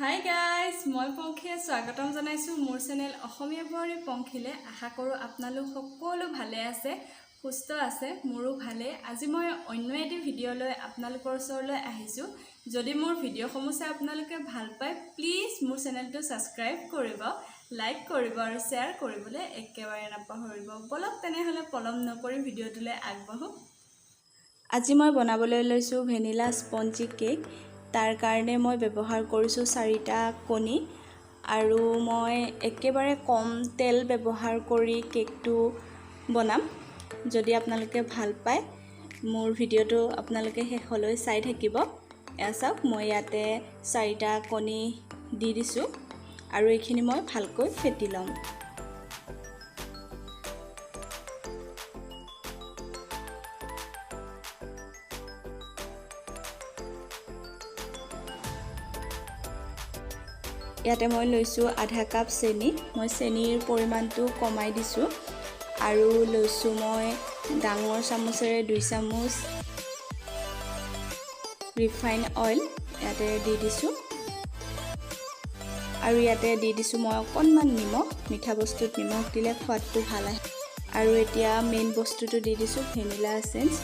Hi guys, মই পংখিয়ে স্বাগতম জনাইছো মোৰ চেনেল অসমীয়া বৰী পংখিলে। আশা কৰো আপোনালোক সকলো ভালে আছে, সুস্থ আছে। মোৰো ভালে। আজি মই অন্য এটি ভিডিও লৈ আপোনালোকৰ ওচৰলৈ আহিছো। যদি মোৰ ভিডিওসমূহ চাই আপোনালোকে ভাল পায়, প্লিজ মোৰ চেনেলটো সাবস্ক্ৰাইব কৰিব, লাইক কৰিব আৰু শেয়াৰ কৰিবলৈ একেবাৰে নাপাহৰিব। বলক তেনেহলে পলম নকৰি ভিডিওটোলৈ আগবাঢ়ো। আজি মই বনাবলৈ লৈছো ভেনিলা স্পঞ্জি কেক। তাৰ কাৰণে মই ব্যৱহাৰ কৰিছো 4টা কণী আৰু মই একেবাৰে কম তেল ব্যৱহাৰ কৰি কেকটো বনাম। যদি আপোনালোকে ভাল পায় মোৰ ভিডিওটো আপোনালোকে শেষলৈ চাই থাকিব। এছাওক মই ইয়াতে 4টা কণী দি দিছো আৰু এইখিনি মই ভালকৈ ফেটি লম। ইয়াতে মই লৈছো আধা কাপ চেনি। মই চেনিৰ পৰিমাণটো কমাই দিছো আৰু লৈছো মই ডাঙৰ চামুচেৰে 2 চামুচ ৰিফাইন অইল ইয়াতে দি দিছো আৰু ইয়াতে দি দিছো মই অকণমান নিমখ। মিঠা বস্তুত নিমখ দিলে সোৱাদটো ভাল আহে। আৰু এতিয়া মেইন বস্তুটো দি দিছো ভেনিলা এসেন্স।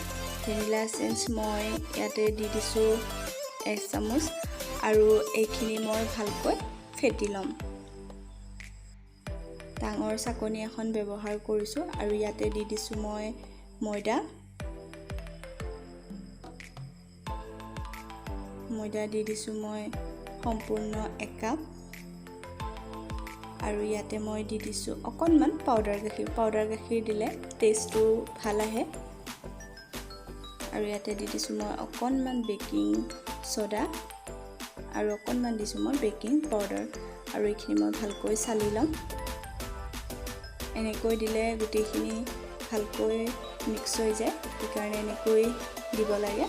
ভেনিলা এসেন্স মই ইয়াতে দি দিছো 1 চামুচ আৰু এইখিনি মই ভালকৈ ফেটি লম। ডাঙৰ চাকনি এখন ব্যৱহাৰ কৰিছো আৰু ইয়াতে দি দিছো মই ময়দা দি দিছো মই সম্পূৰ্ণ 1 কাপ আৰু ইয়াতে মই দি দিছো অকণমান পাউডাৰ গাখীৰ। পাউডাৰ গাখীৰ দিলে টেষ্টটো ভাল আহে। আৰু ইয়াতে দি দিছো মই অকণমান বেকিং সোডা আৰু অকণমান দিছো মই বেকিং পাউডাৰ আৰু এইখিনি মই ভালকৈ চালি লম। এনেকৈ দিলে গুটিখিনি ভালকৈ মিক্স হৈ যায়, সেইকাৰণে এনেকৈ দিব লাগে।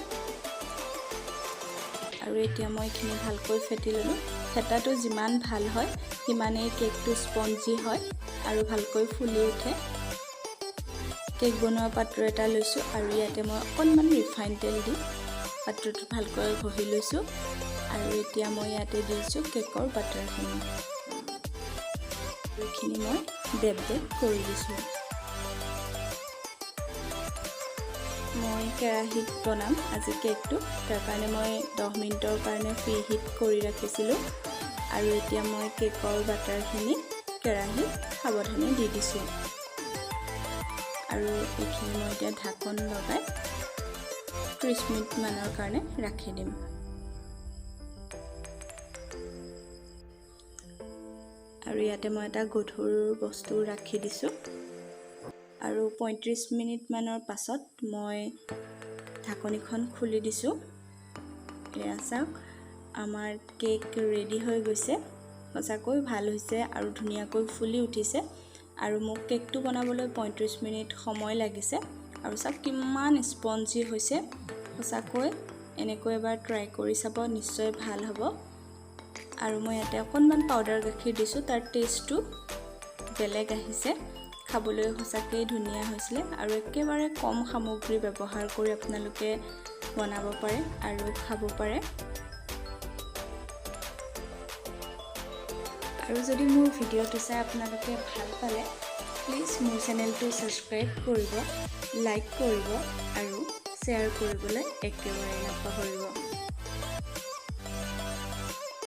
আৰু এতিয়া মই এইখিনি ভালকৈ ফেটি ললো। ফেটাটো যিমান ভাল হয় সিমানেই কেকটো স্পঞ্জি হয় আৰু ভালকৈ ফুলি উঠে। কেক বনোৱা পাত্ৰ এটা লৈছো আৰু ইয়াতে মই অকণমান ৰিফাইন তেল দি পাত্ৰটো ভালকৈ ঘহি লৈছো আৰু এতিয়া মই ইয়াতে দিছো কেকৰ বাটাৰখিনি। এইখিনি মই ডেপ কৰি দিছো। মই কেৰাহীত বনাম আজি কেকটো, তাৰ কাৰণে মই 10 মিনিটৰ কাৰণে প্ৰি হিট কৰি ৰাখিছিলো আৰু এতিয়া মই কেকৰ বাটাৰখিনি কেৰাহীত সাৱধানে দি দিছো আৰু এইখিনি মই এতিয়া ঢাকন লগাই 30 মিনিট মানৰ কাৰণে ৰাখি দিম। আৰু ইয়াতে মই এটা গধুৰ বস্তু ৰাখি দিছো আৰু 35 মিনিট মানৰ পাছত মই ঢাকনিখন খুলি দিছো। এয়া চাওক আমাৰ কেক ৰেডি হৈ গৈছে। সঁচাকৈ ভাল হৈছে আৰু ধুনীয়াকৈ ফুলি উঠিছে আৰু মোক কেকটো বনাবলৈ 35 মিনিট সময় লাগিছে আৰু চাওক কিমান স্পঞ্জি হৈছে। সঁচাকৈ এনেকৈ এবাৰ ট্ৰাই কৰি চাব, নিশ্চয় ভাল হ'ব। আৰু মই ইয়াতে অকণমান পাউডাৰ গাখীৰ দিছো, তাৰ টেষ্টটো বেলেগ আহিছে। খাবলৈ সঁচাকৈ ধুনীয়া হৈছিলে আৰু একেবাৰে কম সামগ্ৰী ব্যৱহাৰ কৰি আপোনালোকে বনাব পাৰে আৰু খাব পাৰে। আৰু যদি মোৰ ভিডিওটো চাই আপোনালোকে ভাল পালে প্লিজ মোৰ চেনেলটো সাবস্ক্ৰাইব কৰিব, লাইক কৰিব আৰু শ্বেয়াৰ কৰিবলৈ একেবাৰে নাপাহৰিব।